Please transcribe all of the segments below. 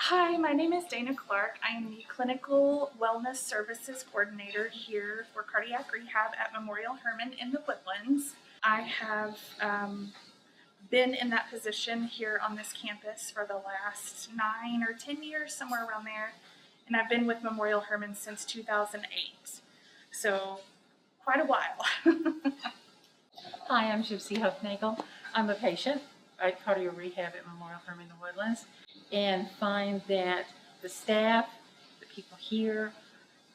Hi, my name is Dana Clark. I am the Clinical Wellness Services Coordinator here for Cardiac Rehab at Memorial Hermann in the Woodlands. I have been in that position here on this campus for the last 9 or 10 years, somewhere around there, and I've been with Memorial Hermann since 2008, so quite a while. Hi, I'm Gypsy H. I'm a patient at Cardiac Rehab at Memorial Hermann The Woodlands, and find that the staff, the people here,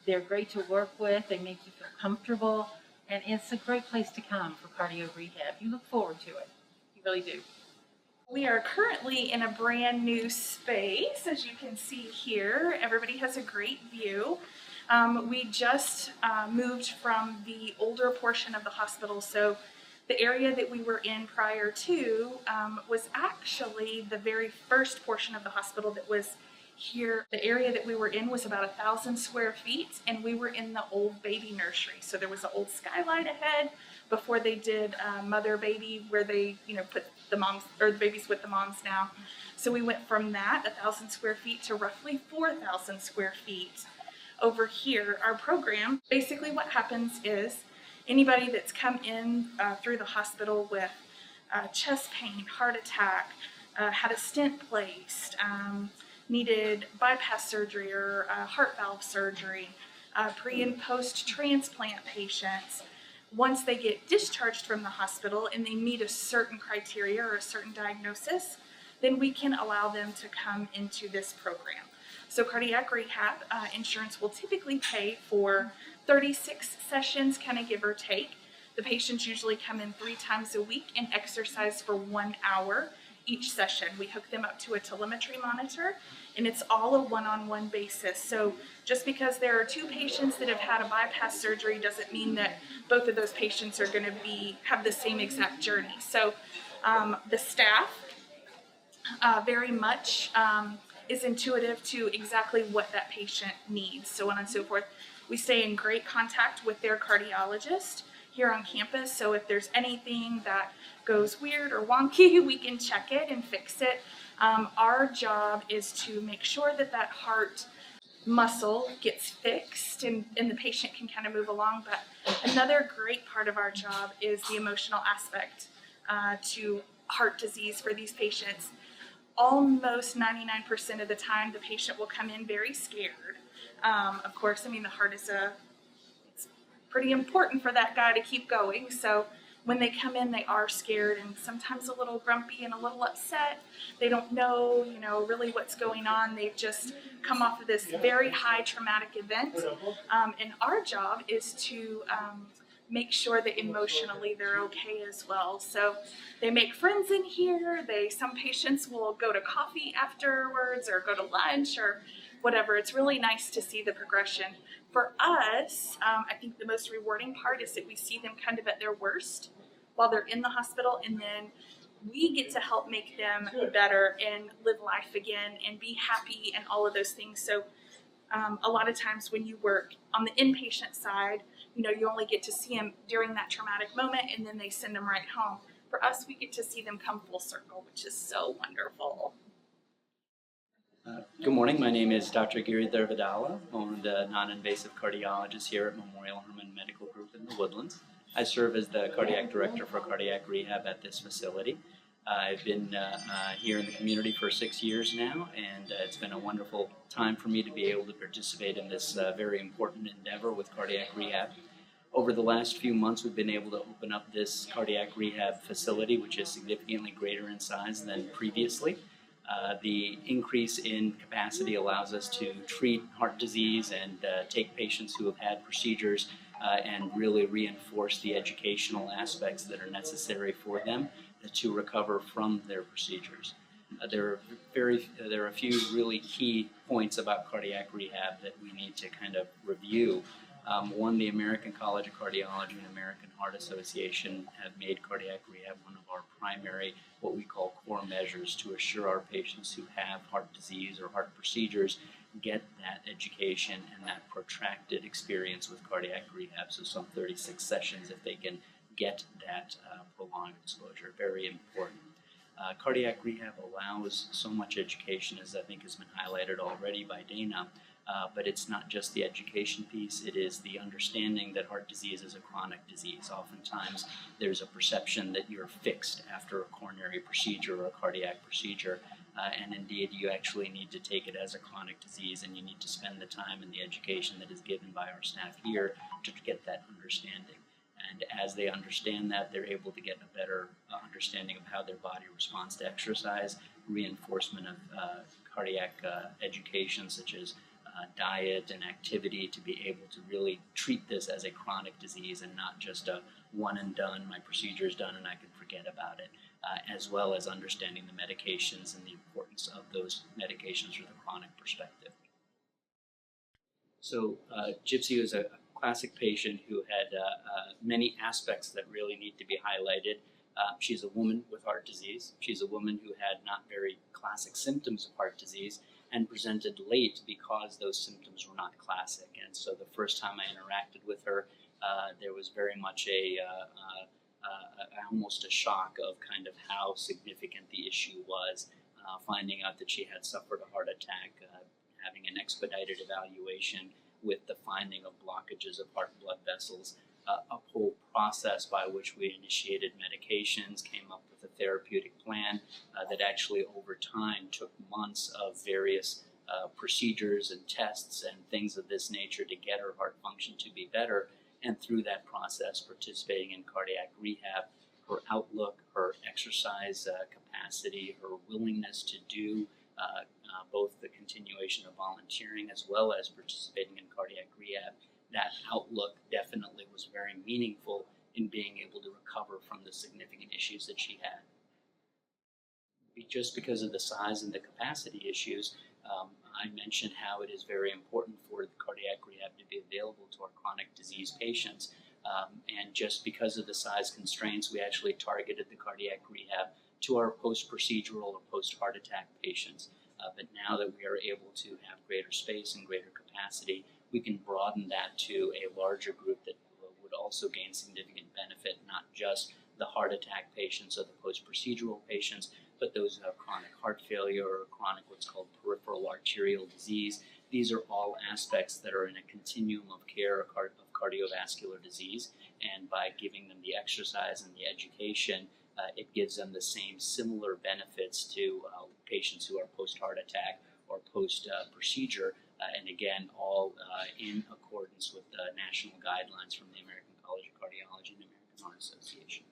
they're great to work with. They make you feel comfortable, and it's a great place to come for cardio rehab. You look forward to it. You really do. We are currently in a brand new space, as you can see here. Everybody has a great view. We just moved from the older portion of the hospital, so the area that we were in prior to was actually the very first portion of the hospital that was here. The area that we were in was about 1,000 square feet, and we were in the old baby nursery. So there was an old skylight ahead before they did mother baby, where they put the moms or the babies with the moms now. So we went from that 1,000 square feet to roughly 4,000 square feet over here. Our program, basically what happens is anybody that's come in through the hospital with chest pain, heart attack, had a stent placed, needed bypass surgery or heart valve surgery, pre and post transplant patients, once they get discharged from the hospital and they meet a certain criteria or a certain diagnosis, then we can allow them to come into this program. So cardiac rehab insurance will typically pay for 36 sessions, kind of give or take. The patients usually come in 3 times a week and exercise for 1 hour each session. We hook them up to a telemetry monitor, and it's all a one-on-one basis. So just because there are 2 patients that have had a bypass surgery doesn't mean that both of those patients are going to have the same exact journey. So the staff very much is intuitive to exactly what that patient needs, so on and so forth. We stay in great contact with their cardiologist here on campus, so if there's anything that goes weird or wonky, we can check it and fix it. Our job is to make sure that that heart muscle gets fixed and the patient can kind of move along. But another great part of our job is the emotional aspect to heart disease for these patients. Almost 99% of the time, the patient will come in very scared. Of course, I mean, the heart is it's pretty important for that guy to keep going. So when they come in, they are scared and sometimes a little grumpy and a little upset. They don't know, really what's going on. They've just come off of this very high traumatic event. And our job is to make sure that emotionally they're okay as well. So they make friends in here. Some patients will go to coffee afterwards or go to lunch or whatever. It's really nice to see the progression. For us, I think the most rewarding part is that we see them kind of at their worst while they're in the hospital, and then we get to help make them better and live life again and be happy and all of those things. So a lot of times when you work on the inpatient side, you only get to see them during that traumatic moment and then they send them right home. For us, we get to see them come full circle, which is so wonderful. Good morning. My name is Dr. Giridhar Vedala. I'm the non-invasive cardiologist here at Memorial Hermann Medical Group in the Woodlands. I serve as the cardiac director for cardiac rehab at this facility. I've been here in the community for 6 years now, and it's been a wonderful time for me to be able to participate in this very important endeavor with cardiac rehab. Over the last few months, we've been able to open up this cardiac rehab facility, which is significantly greater in size than previously. The increase in capacity allows us to treat heart disease and take patients who have had procedures and really reinforce the educational aspects that are necessary for them to recover from their procedures. There are a few really key points about cardiac rehab that we need to kind of review. One, the American College of Cardiology and American Heart Association have made cardiac rehab one of our primary, what we call core measures, to assure our patients who have heart disease or heart procedures get that education and that protracted experience with cardiac rehab. So some 36 sessions if they can get that prolonged exposure. Very important. Cardiac rehab allows so much education, as I think has been highlighted already by Dana, but it's not just the education piece, it is the understanding that heart disease is a chronic disease. Oftentimes there's a perception that you're fixed after a coronary procedure or a cardiac procedure, and indeed you actually need to take it as a chronic disease, and you need to spend the time and the education that is given by our staff here to get that understanding. And as they understand that, they're able to get a better understanding of how their body responds to exercise, reinforcement of cardiac education such as diet and activity, to be able to really treat this as a chronic disease and not just a one and done, my procedure is done and I can forget about it, as well as understanding the medications and the importance of those medications from the chronic perspective. So Gypsy was a classic patient who had many aspects that really need to be highlighted. She's a woman with heart disease. She's a woman who had not very classic symptoms of heart disease and presented late because those symptoms were not classic. And so the first time I interacted with her, there was very much almost a shock of kind of how significant the issue was, finding out that she had suffered a heart attack, having an expedited evaluation with the finding of blockages of heart blood vessels, a whole process by which we initiated medications, came up with a therapeutic plan that actually over time took months of various procedures and tests and things of this nature to get her heart function to be better. And through that process, participating in cardiac rehab, her outlook, her exercise capacity, her willingness to do both the continuation of volunteering as well as participating in cardiac rehab, that outlook definitely was very meaningful in being able to recover from the significant issues that she had. Just because of the size and the capacity issues, I mentioned how it is very important for the cardiac rehab to be available to our chronic disease patients. And just because of the size constraints, we actually targeted the cardiac rehab to our post-procedural or post-heart attack patients. But now that we are able to have greater space and greater capacity, we can broaden that to a larger group that would also gain significant benefit, not just the heart attack patients or the post-procedural patients, but those who have chronic heart failure or chronic what's called peripheral arterial disease. These are all aspects that are in a continuum of care of cardiovascular disease, and by giving them the exercise and the education, it gives them the same similar benefits to patients who are post-heart attack or post-procedure, and again, all in accordance with the national guidelines from the American College of Cardiology and the American Heart Association.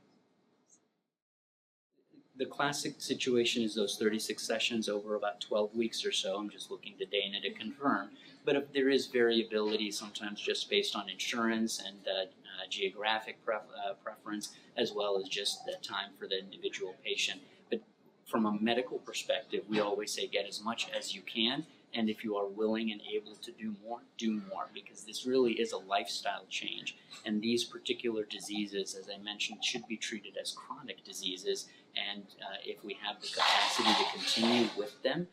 The classic situation is those 36 sessions over about 12 weeks or so. I'm just looking to Dana to confirm. But if there is variability, sometimes just based on insurance and geographic preference, as well as just the time for the individual patient. But from a medical perspective, we always say get as much as you can. And if you are willing and able to do more, because this really is a lifestyle change. And these particular diseases, as I mentioned, should be treated as chronic diseases. And if we have the capacity to continue with them,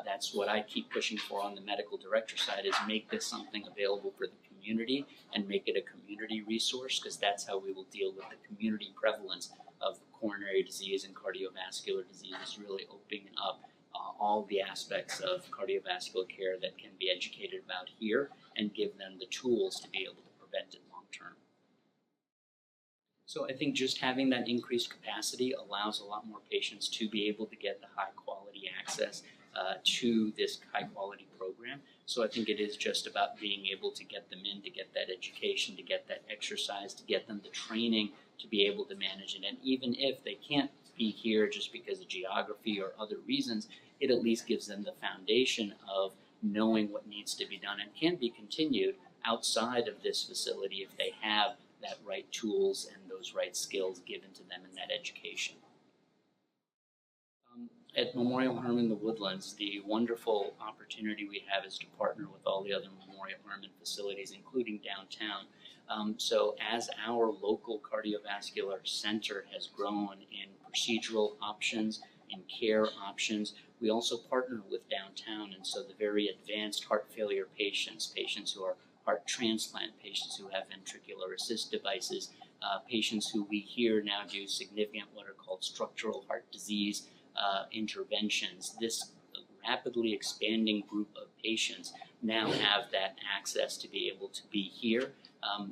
that's what I keep pushing for on the medical director side, is make this something available for the community and make it a community resource, because that's how we will deal with the community prevalence of coronary disease and cardiovascular disease, really opening up all the aspects of cardiovascular care that can be educated about here and give them the tools to be able to prevent it long term. So I think just having that increased capacity allows a lot more patients to be able to get the high quality access to this high quality program. So I think it is just about being able to get them in, to get that education, to get that exercise, to get them the training to be able to manage it. And even if they can't be here just because of geography or other reasons, it at least gives them the foundation of knowing what needs to be done and can be continued outside of this facility if they have that right tools and those right skills given to them in that education. At Memorial Hermann The Woodlands, the wonderful opportunity we have is to partner with all the other Memorial Hermann facilities, including downtown. So as our local cardiovascular center has grown in procedural options, in care options, we also partner with downtown, and so the very advanced heart failure patients, patients who are heart transplant, patients who have ventricular assist devices, patients who we here now do significant what are called structural heart disease interventions, this rapidly expanding group of patients now have that access to be able to be here.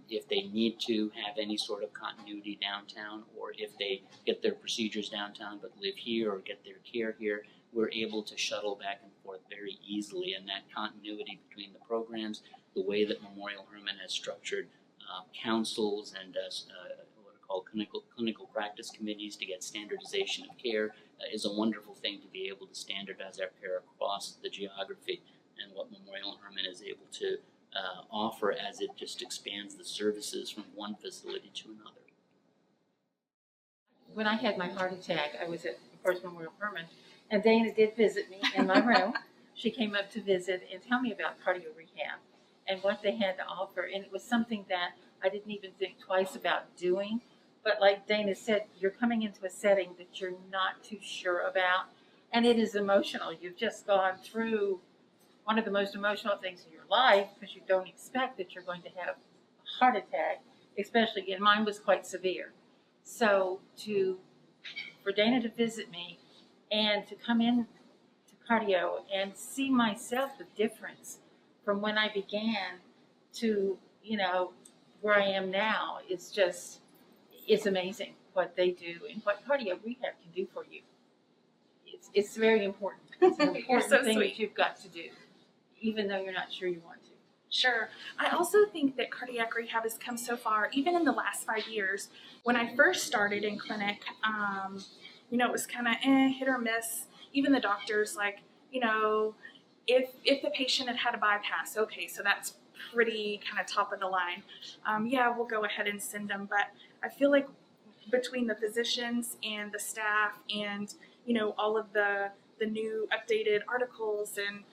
If they need to have any sort of continuity downtown, or if they get their procedures downtown but live here or get their care here, we're able to shuttle back and forth very easily. And that continuity between the programs, the way that Memorial Hermann has structured councils and what are called clinical practice committees to get standardization of care is a wonderful thing to be able to standardize our care across the geography, and what Memorial Hermann is able to offer as it just expands the services from one facility to another. When I had my heart attack, I was at, of course, Memorial Hermann, and Dana did visit me in my room. She came up to visit and tell me about cardio rehab and what they had to offer, and it was something that I didn't even think twice about doing. But like Dana said, you're coming into a setting that you're not too sure about, and it is emotional. You've just gone through one of the most emotional things in your life, because you don't expect that you're going to have a heart attack, especially, and mine was quite severe. So for Dana to visit me and to come in to cardio and see myself the difference from when I began to, where I am now, it's amazing what they do and what cardio rehab can do for you. It's very important. It's an important so thing sweet. that you've got to do, even though you're not sure you want to. Sure. I also think that cardiac rehab has come so far, even in the last 5 years. When I first started in clinic, it was kind of hit or miss. Even the doctors, if the patient had a bypass, okay, so that's pretty kind of top of the line. We'll go ahead and send them. But I feel like between the physicians and the staff and, all of the new updated articles and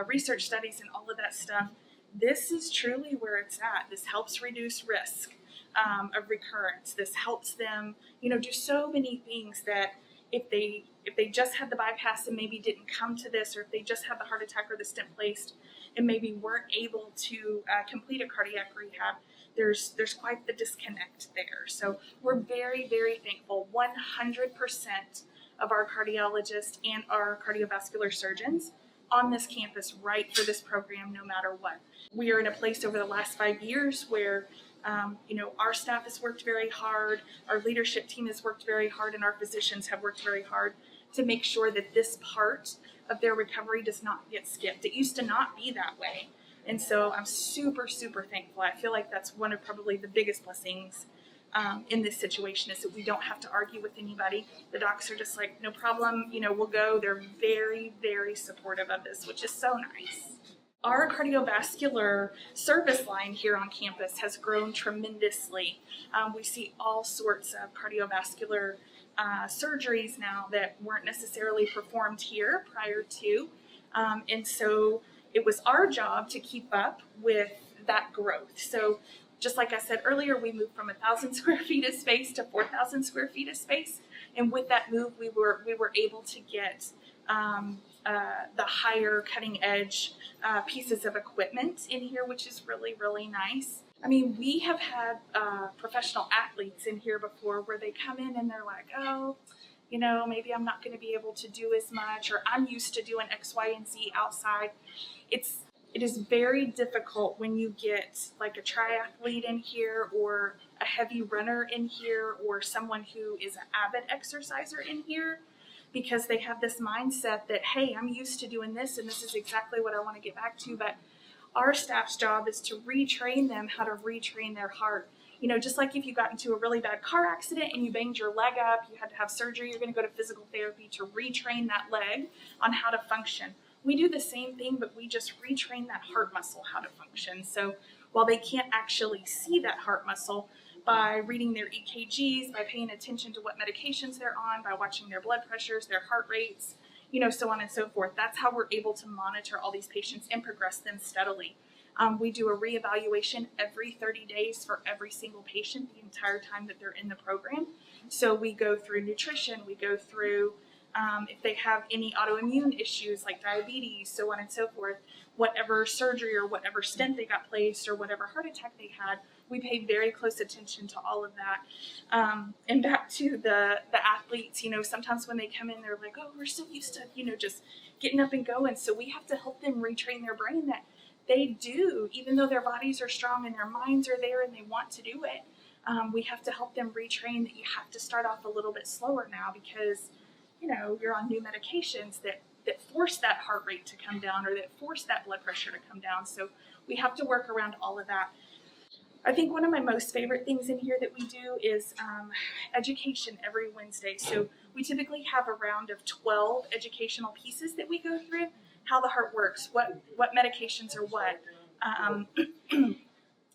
research studies and all of that stuff, this is truly where it's at. This helps reduce risk of recurrence. This helps them, do so many things that if they just had the bypass and maybe didn't come to this, or if they just had the heart attack or the stent placed and maybe weren't able to complete a cardiac rehab, there's quite the disconnect there. So we're very, very thankful. 100% of our cardiologists and our cardiovascular surgeons on this campus right for this program, no matter what. We are in a place over the last 5 years where our staff has worked very hard, our leadership team has worked very hard, and our physicians have worked very hard to make sure that this part of their recovery does not get skipped. It used to not be that way. And so I'm super, super thankful. I feel like that's one of probably the biggest blessings in this situation, is that we don't have to argue with anybody. The docs are just like, no problem, we'll go. They're very, very supportive of this, which is so nice. Our cardiovascular service line here on campus has grown tremendously. We see all sorts of cardiovascular surgeries now that weren't necessarily performed here prior to. And so it was our job to keep up with that growth. So just like I said earlier, we moved from 1,000 square feet of space to 4,000 square feet of space. And with that move, we were able to get the higher cutting edge pieces of equipment in here, which is really, really nice. I mean, we have had professional athletes in here before where they come in and they're like, oh, maybe I'm not going to be able to do as much, or I'm used to doing X, Y, and Z outside. It is very difficult when you get like a triathlete in here, or a heavy runner in here, or someone who is an avid exerciser in here, because they have this mindset that, hey, I'm used to doing this and this is exactly what I want to get back to. But our staff's job is to retrain them how to retrain their heart. Just like if you got into a really bad car accident and you banged your leg up, you had to have surgery, you're going to go to physical therapy to retrain that leg on how to function. We do the same thing, but we just retrain that heart muscle how to function. So while they can't actually see that heart muscle, by reading their EKGs, by paying attention to what medications they're on, by watching their blood pressures, their heart rates, so on and so forth. That's how we're able to monitor all these patients and progress them steadily. We do a reevaluation every 30 days for every single patient the entire time that they're in the program. So we go through nutrition, we go through if they have any autoimmune issues like diabetes, so on and so forth, whatever surgery or whatever stent they got placed or whatever heart attack they had, we pay very close attention to all of that. And back to the athletes, sometimes when they come in, they're like, oh, we're so used to, just getting up and going. So we have to help them retrain their brain that they do, even though their bodies are strong and their minds are there and they want to do it. We have to help them retrain that you have to start off a little bit slower now because, you're on new medications that force that heart rate to come down or that force that blood pressure to come down. So we have to work around all of that. I think one of my most favorite things in here that we do is education every Wednesday. So we typically have a round of 12 educational pieces that we go through, how the heart works, what medications are what,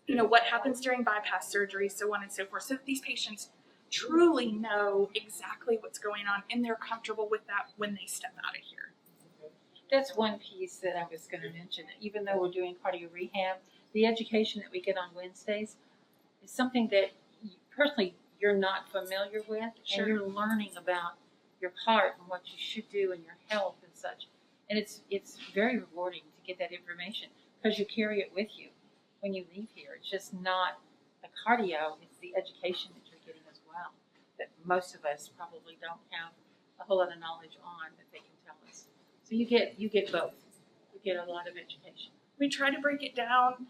what happens during bypass surgery, so on and so forth, so that these patients truly know exactly what's going on and they're comfortable with that when they step out of here. That's one piece that I was going to mention. Even though we're doing cardio rehab, the education that we get on Wednesdays is something that personally you're not familiar with, Sure. And you're learning about your heart and what you should do and your health and such. And it's very rewarding to get that information because you carry it with you when you leave here. It's just not the cardio, it's the education that you're getting as well that most of us probably don't have a whole lot of knowledge on that they can tell us. So you get both. You get a lot of education. We try to break it down,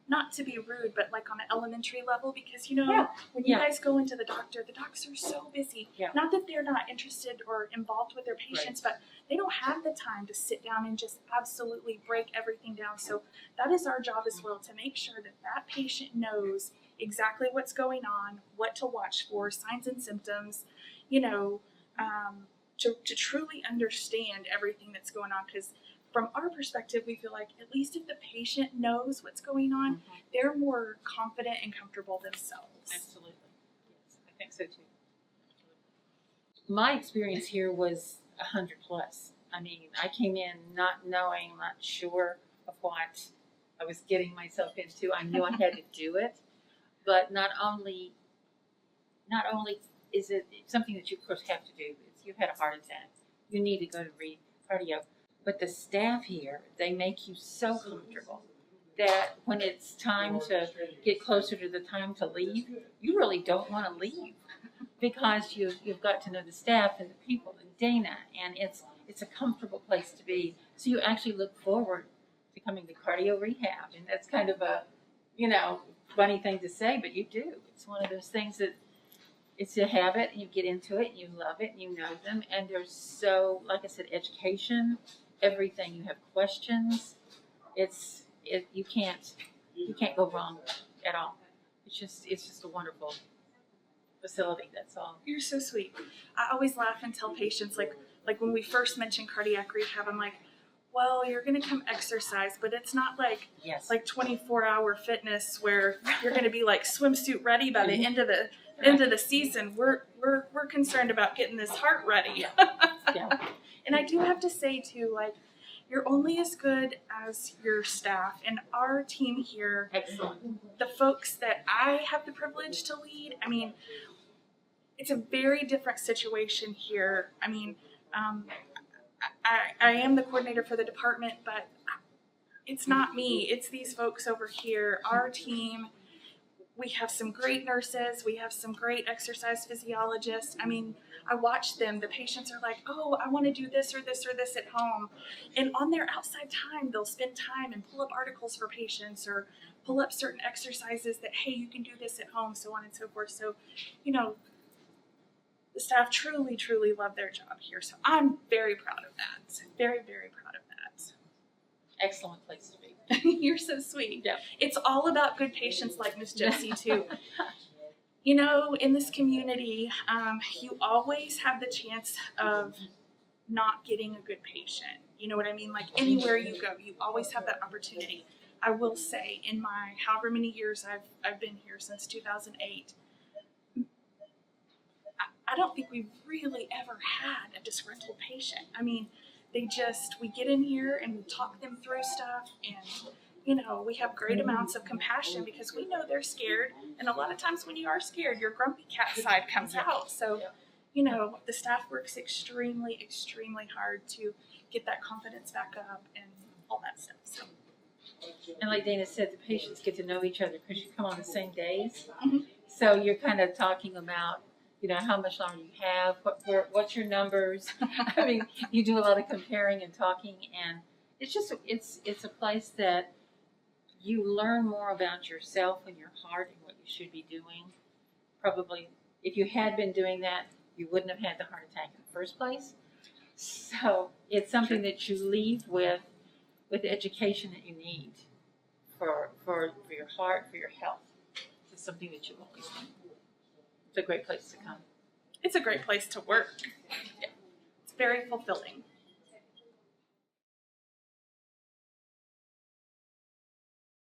not to be rude, but like on an elementary level because, when you guys go into the doctor, the docs are so busy. Yeah. Not that they're not interested or involved with their patients, but they don't have the time to sit down and just absolutely break everything down. So that is our job as well, to make sure that that patient knows exactly what's going on, what to watch for, signs and symptoms, to truly understand everything that's going on. Because from our perspective, we feel like at least if the patient knows what's going on, they're more confident and comfortable themselves. Absolutely. Yes, I think so too. My experience here was 100 plus. I mean, I came in not knowing, not sure of what I was getting myself into. I knew I had to do it, but not only is it something that you of course have to do. It's, you've had a heart attack. You need to go to cardio. But the staff here, they make you so comfortable that when it's time to get closer to the time to leave, you really don't want to leave because you've got to know the staff and the people and Dana, and it's a comfortable place to be. So you actually look forward to coming to cardio rehab, and that's kind of a funny thing to say, but you do. It's one of those things that it's a habit, and you get into it, and you love it, and you know them, and there's so, like I said, education. Everything, you have questions. You can't go wrong at all. It's just a wonderful facility. That's all. You're so sweet. I always laugh and tell patients like when we first mentioned cardiac rehab, I'm like, well, you're gonna come exercise, but it's not like 24-hour fitness where you're gonna be like swimsuit ready by the end of the season. We're concerned about getting this heart ready. Yeah. And I do have to say too, like, you're only as good as your staff, and our team here, Excellent. the folks that I have the privilege to lead, I mean, it's a very different situation here. I mean, I am the coordinator for the department, but it's not me. It's these folks over here, our team. We have some great nurses. We have some great exercise physiologists. I mean, I watch them. The patients are like, oh, I want to do this or this or this at home. And on their outside time, they'll spend time and pull up articles for patients or pull up certain exercises that, hey, you can do this at home, so on and so forth. So, the staff truly, truly love their job here. So I'm very proud of that. Very, very proud of that. Excellent place to be. You're so sweet. Yeah. It's all about good patients like Miss Gypsy too. In this community, you always have the chance of not getting a good patient. You know what I mean? Like anywhere you go, you always have that opportunity. I will say, in my however many years I've been here since 2008, I don't think we've really ever had a disgruntled patient. I mean, we get in here and we talk them through stuff, and we have great amounts of compassion because we know they're scared, and a lot of times when you are scared, your grumpy cat side comes out. So, the staff works extremely, extremely hard to get that confidence back up and all that stuff. So And like Dana said, the patients get to know each other because you come on the same days. Mhm. So you're kind of talking about, how much longer you have, what's your numbers. I mean, you do a lot of comparing and talking, and it's just, it's a place that you learn more about yourself and your heart and what you should be doing. Probably, if you had been doing that, you wouldn't have had the heart attack in the first place. So it's something that you leave with the education that you need for your heart, for your health. It's something that you always need. It's a great place to come. It's a great place to work. Yeah. It's very fulfilling.